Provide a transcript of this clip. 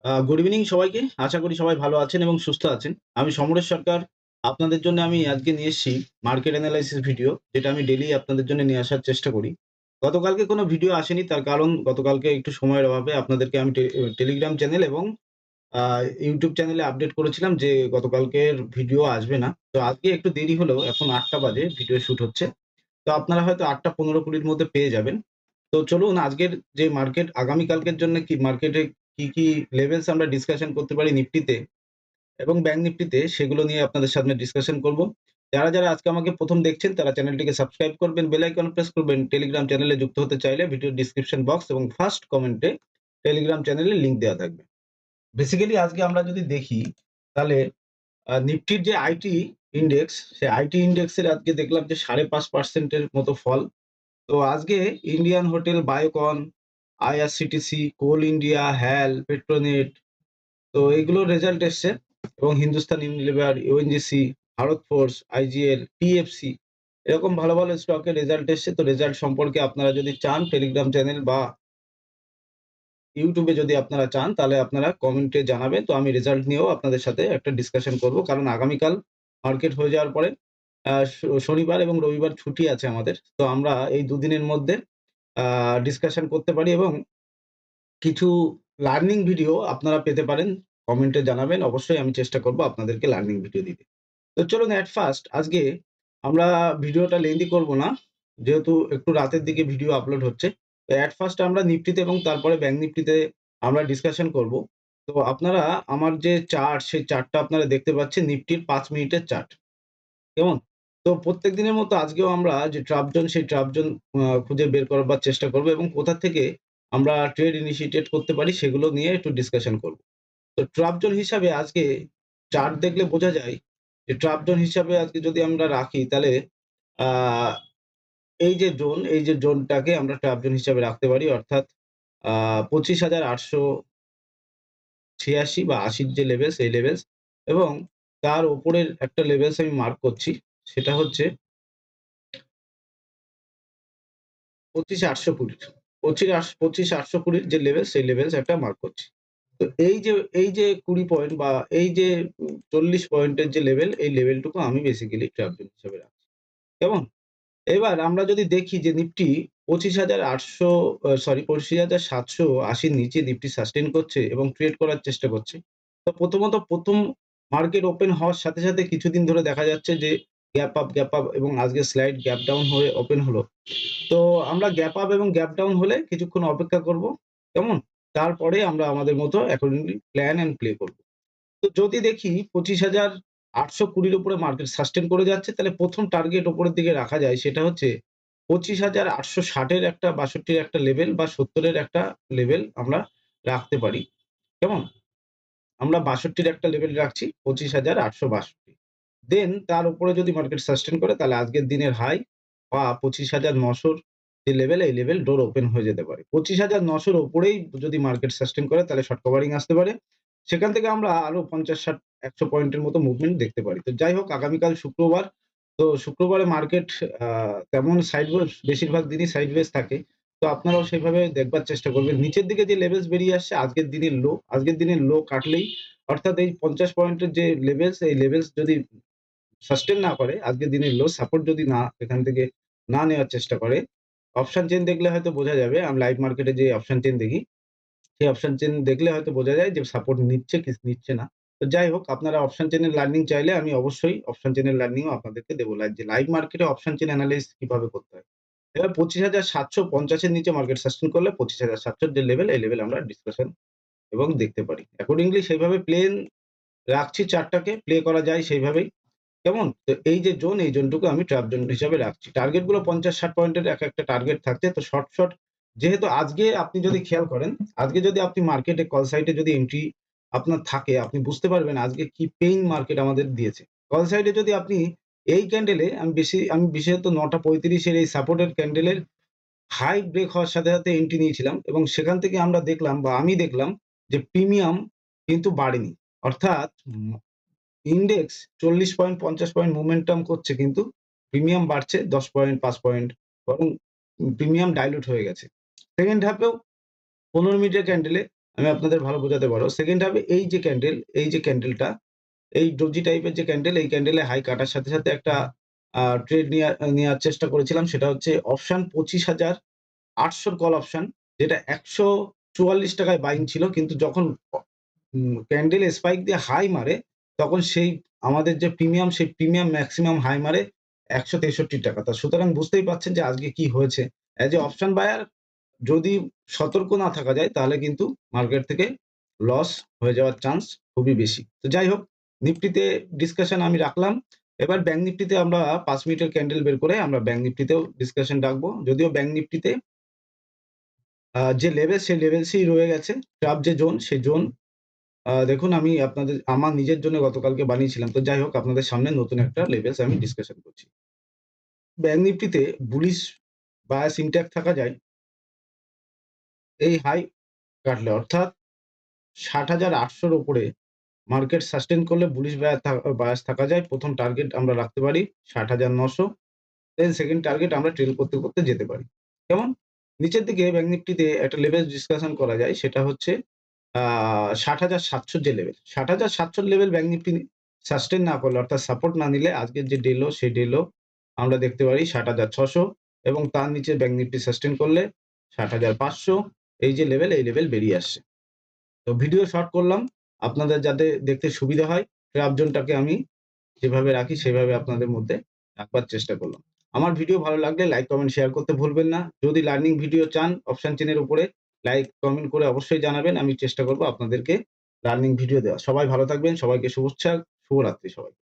Good evening সবাইকে। আশা করি সবাই ভালো আছেন এবং সুস্থ আছেন। আমি সমরেশ সরকার। আপনাদের জন্য আমি আজকে নিয়ে এসেছি মার্কেট অ্যানালাইসিস ভিডিও, যেটা আমি ডেইলি আপনাদের জন্য নিয়ে আসার চেষ্টা করি। গতকালকে কোনো ভিডিও আসেনি, তার কারণ গতকালকে একটু সময়ের অভাবে আপনাদেরকে আমি টেলিগ্রাম চ্যানেল এবং আ ইউটিউব চ্যানেলে আপডেট করেছিলাম যে গতকালকের ভিডিও আসবে না। তো আজকে একটু দেরি হলেও এখন ৮ঃ০০ বাজে ভিডিও শুট হচ্ছে। তো আপনারা হয়তো ৮ঃ১৫-২০ র মধ্যে পেয়ে যাবেন। তো চলুন আজকের যে মার্কেট আগামীকালকের জন্য কি মার্কেটে কি লেভেলস আমরা ডিসকাশন করতে পারি নিফটিতে এবং ব্যাংক নিফটিতে, সেগুলো নিয়ে আপনাদের সামনে ডিসকাশন করব। যারা আজকে আমাকে ১ম দেখছেন তারা চ্যানেলটিকে সাবস্ক্রাইব করবেন, বেল আইকন প্রেস করবেন। টেলিগ্রাম চ্যানেলে যুক্ত হতে চাইলে ভিডিওর ডেসক্রিপশন বক্স এবং ফার্স্ট কমেন্টে টেলিগ্রাম চ্যানেলের লিংক দেওয়া থাকবে। বেসিক্যালি আজকে আমরা যদি দেখি তাহলে নিফটির যে আইটি ইনডেক্স, সেই আইটি ইনডেক্সের আজকে দেখলাম যে ৫.৫% এর মতো ফল। তো আজকে ইন্ডিয়ান হোটেল, বায়োকন, আইআরসিটিসি, কোল ইন্ডিয়া, হ্যাল, পেট্রোনেট, তো এগুলোর রেজাল্ট এসছে এবং Hindustan Unilever, ONGC, Bharat force, IGL, TFC, এরকম ভালো স্টকের রেজাল্ট এসছে। তো রেজাল্ট সম্পর্কে আপনারা যদি চান টেলিগ্রাম চ্যানেল বা ইউটিউবে যদি আপনারা চান তাহলে আপনারা কমেন্টে জানাবেন। তো আমি রেজাল্ট নিয়েও আপনাদের সাথে একটা ডিসকাশন করব। কারণ আগামীকাল মার্কেট হয়ে যাওয়ার পরে শনিবার এবং রবিবার ছুটি আছে আমাদের। তো আমরা এই ২ দিনের মধ্যে আ ডিসকাশন করতে পারি এবং কিছু লার্নিং ভিডিও আপনারা পেতে পারেন। কমেন্টে জানাবেন। অবশ্যই আমি চেষ্টা করব আপনাদেরকে লার্নিং ভিডিও দিতে। তো চলুন এট ফার্স্ট আজকে আমরা ভিডিওটা লেন্থি করব না। যেহেতু একটু রাতের দিকে ভিডিও আপলোড হচ্ছে। তো এট ফার্স্ট আমরা নিফটিতে এবং তারপরে ব্যাংক নিফটিতে আমরা ডিসকাশন করব। তো আপনারা আমার যে চার্ট, সেই চার্টটা আপনারা দেখতে পাচ্ছেন নিফটির ৫ মিনিটের চার্ট। কেমন? তো প্রত্যেক দিনের মতো আজকেও আমরা যে ট্রাপ জোন, সেই ট্রাপ জোন খুঁজে বের করবার চেষ্টা করব এবং কোথা থেকে আমরা ট্রেড ইনিশিয়েটেড করতে পারি সেগুলো নিয়ে একটু ডিসকাশন করব। তো ট্রাপ জোন হিসাবে আজকে চার্ট দেখলে বোঝা যায় যে ট্রাপ জোন হিসাবে আজকে যদি আমরা রাখি তাহলে আ এই যে জোনটাকে আমরা ট্রাপ জোন হিসাবে রাখতে পারি, অর্থাৎ আ ২৫,৮৮৬ বা ৮০ র যে লেভেলস, এই লেভেলস এবং তার উপরের একটা লেভেলস আমি মার্ক করছি। সেটা হচ্ছে ২৫,৮২০, ২৫,৮২০ যে লেভেল, সেই লেভেলস একটা মার্ক করছি। তো এই যে ২০ পয়েন্ট বা এই যে ৪০ পয়েন্টের যে লেভেল, এই লেভেলটুকু আমি বেসিক্যালি ট্রাপ জোন হিসেবে রাখছি। কেমন? এবার আমরা যদি দেখি যে নিফটি ২৫,৭৮০ র নিচে নিফটি সাস্টেইন করছে এবং ট্রেড করার চেষ্টা করছে। তো প্রথমত ১ম মার্কেট ওপেন হওয়ার সাথে কিছুদিন ধরে দেখা যাচ্ছে যে গ্যাপ আপ এবং আজকে স্লাইড গ্যাপ ডাউন হয়ে ওপেন হলো। তো আমরা গ্যাপ আপ এবং গ্যাপ ডাউন হলে কিছুক্ষণ অপেক্ষা করব। কেমন? তারপরে আমরা আমাদের মতো অ্যাকর্ডিংলি প্ল্যান অ্যান্ড প্লে করব। তো যদি দেখি ২৫,৮২০ র উপরে মার্কেট সাস্টেইন করে যাচ্ছে, তাহলে ১ম টার্গেট উপরের দিকে রাখা যায় সেটা হচ্ছে ২৫,৮৬০ এর একটা ৬২ এর একটা লেভেল বা ৭০ এর একটা লেভেল আমরা রাখতে পারি। কেমন? আমরা ৬২ র একটা লেভেল রাখছি, ২৫,৮৬২। দেন তার উপরে যদি মার্কেট সাস্টেইন করে তাহলে আজকের দিনের হাই বা ২৫,৯০০ র যে লেভেল, এই লেভেল ডোর ওপেন হয়ে যেতে পারে। ২৫,৯০০ র উপরেই যদি মার্কেট সাস্টেইন করে তাহলে শর্ট কভারিং আসতে পারে। সেখান থেকে আমরা আরো ৫০, ৬০, ১০০ পয়েন্টের মতো মুভমেন্ট দেখতে পারি। তো যাই হোক, আগামীকাল শুক্রবার। তো শুক্রবারে মার্কেট আ তেমন সাইডওয়েজ, বেশিরভাগ দিনই সাইডওয়েজ থাকে। তো আপনারাও সেভাবে দেখবার চেষ্টা করবেন। নিচের দিকে যে লেভেলস বেরিয়ে আসছে আজকের দিনের লো কাটলেই, অর্থাৎ এই ৫০ পয়েন্টের যে লেভেলস, এই লেভেলস যদি সাস্টেইন না করে, আজকের দিনের লো সাপোর্ট যদি না এখান থেকে না নেওয়ার চেষ্টা করে, অপশন চেইন দেখলে হয়তো বোঝা যাবে। আমি লাইভ মার্কেটে যে অপশন চেইন দেখি, সেই অপশন চেইন দেখলে হয়তো বোঝা যায় যে সাপোর্ট নিচ্ছে কি নিচ্ছে না। তো যাই হোক, আপনারা অপশন চেইনের লার্নিং চাইলে আমি অবশ্যই অপশন চেইনের লার্নিং ও আপনাদেরকে দেব। যে লাইভ মার্কেটে অপশন চেইন এনালাইজ কিভাবে করতে হয়। এবার ২৫,৭৫০ এর নিচে মার্কেট সাস্টেইন করলে ২৫,৭০০ যে লেভেল, এই লেভেল আমরা ডিসকাশন এবং দেখতে পারি। অ্যাকর্ডিংলি সেইভাবে প্লেন রাখছি চার্টটাকে, প্লে করা যায় সেইভাবেই। কেমন? তো এই যে জোন, এই জোনটুকু আমি ট্র্যাপ জোন হিসাবে রাখছি। টার্গেট গুলো ৫০-৬০ পয়েন্টের একটা টার্গেট থাকছে। তো শর্ট যেহেতু আজকে আপনি যদি খেয়াল করেন, আজকে যদি আপনি মার্কেটে কল সাইডে যদি এন্ট্রি আপনার থাকে, আপনি বুঝতে পারবেন আজকে কি পেইন মার্কেট আমাদের দিয়েছে। কল সাইডে যদি আপনি এই ক্যান্ডেলে আমি বিশেষত ৯ঃ৩৫ এর এই সাপোর্টের ক্যান্ডেলের হাই ব্রেক হওয়ার সাথে এন্ট্রি নিয়েছিলাম এবং সেখান থেকে আমরা দেখলাম বা আমি দেখলাম যে প্রিমিয়াম কিন্তু বাড়েনি। অর্থাৎ ইনডেক্স ৪০ পয়েন্ট ৫০ পয়েন্ট মোমেন্টাম করছে, কিন্তু প্রিমিয়াম বাড়ছে ১০ পয়েন্ট ৫ পয়েন্ট, বরং প্রিমিয়াম ডাইলুট হয়ে গেছে। সেকেন্ড হাফেও ১৫ মিনিটের ক্যান্ডেলে আমি আপনাদের ভালো বোঝাতে পারবো। সেকেন্ড হবে এই যে ক্যান্ডেল, এই যে ক্যান্ডেলটা, এই ডোজি টাইপের যে ক্যান্ডেল, এই ক্যান্ডেলে হাই কাটার সাথে, সাথে একটা ট্রেড নেয়ার চেষ্টা করেছিলাম। সেটা হচ্ছে অপশন 25,800 র কল অপশন, যেটা ৳১৪৪ বাইং ছিল। কিন্তু যখন ক্যান্ডেল স্পাইক দিয়ে হাই মারে, তখন সেই আমাদের যে প্রিমিয়াম, সেই প্রিমিয়াম মেক্সিমাম হাই মারে ৳১৬৩ তা সুতরাং বুঝতেই পারছেন যে আজকে কি হয়েছে। এজ এ অপশন বায়ার যদি সতর্ক না থাকা যায় তাহলে কিন্তু মার্কেট থেকে লস হয়ে যাওয়ার চান্স খুবই বেশি। তো যাই হোক, নিফটিতে ডিসকাশন আমি রাখলাম। এবার ব্যাংক নিফটিতে আমরা ৫ মিনিটের ক্যান্ডেল বের করে আমরা ব্যাংক নিফটিতেও ডিসকাশন রাখবো। যদিও ব্যাংক নিফটিতে যে লেভেল সেই লেভেলসই রয়ে গেছে। ট্রাপ যে জোন সেই জোন দেখুন আমি আমার নিজের জন্য গতকালকে বানিয়েছিলাম। তো যাই হোক, আপনাদের সামনে নতুন একটা লেভেলস আমি ডিসকাশন করছি। ব্যাংক নিফটিতে বুলিশ বায়াস ইনট্যাক্ট থাকা যায় এই হাই কাটলে, অর্থাৎ ৬০,৮০০ র উপরে মার্কেট সাস্টেইন করলে বুলিশ বায়াস থাকা যায়। ১ম টার্গেট আমরা রাখতে পারি ৬০,৯০০। দেন সেকেন্ড টার্গেট আমরা ট্রেল করতে, করতে যেতে পারি। কেমন? নিচের দিকে ব্যাংক নিফটিতে একটা লেভেল ডিসকাশন করা যায়, সেটা হচ্ছে আ ৬০,৭০০ যে level, ৬০,৭০০ level bank Nifty sustain না করলে, অর্থাৎ সাপোর্ট না নিলে আজকের যে ডে লো সেই ডে লো আমরা দেখতে পারি ৬০,৬০০ এবং তার নিচে ব্যাংক নিফটি সাস্টেইন করলে ৬০,৫০০। এই যে লেভেল, এই লেভেল বেরিয়ে আসছে। তো ভিডিও শর্ট করলাম। আপনাদের যাতে দেখতে সুবিধা হয়, ট্র্যাপ জোনটাকে আমি যেভাবে রাখি সেভাবে আপনাদের মধ্যে রাখবার চেষ্টা করলাম। আমার ভিডিও ভালো লাগলে লাইক, কমেন্ট, শেয়ার করতে ভুলবেন না। যদি লার্নিং ভিডিও চান অপশন চেনের উপরে লাইক, কমেন্ট করে অবশ্যই জানাবেন। আমি চেষ্টা করব আপনাদেরকে লার্নিং ভিডিও দেওয়ার। সবাই ভালো থাকবেন। সবাইকে শুভেচ্ছা, শুভরাত্রি সবাইকে।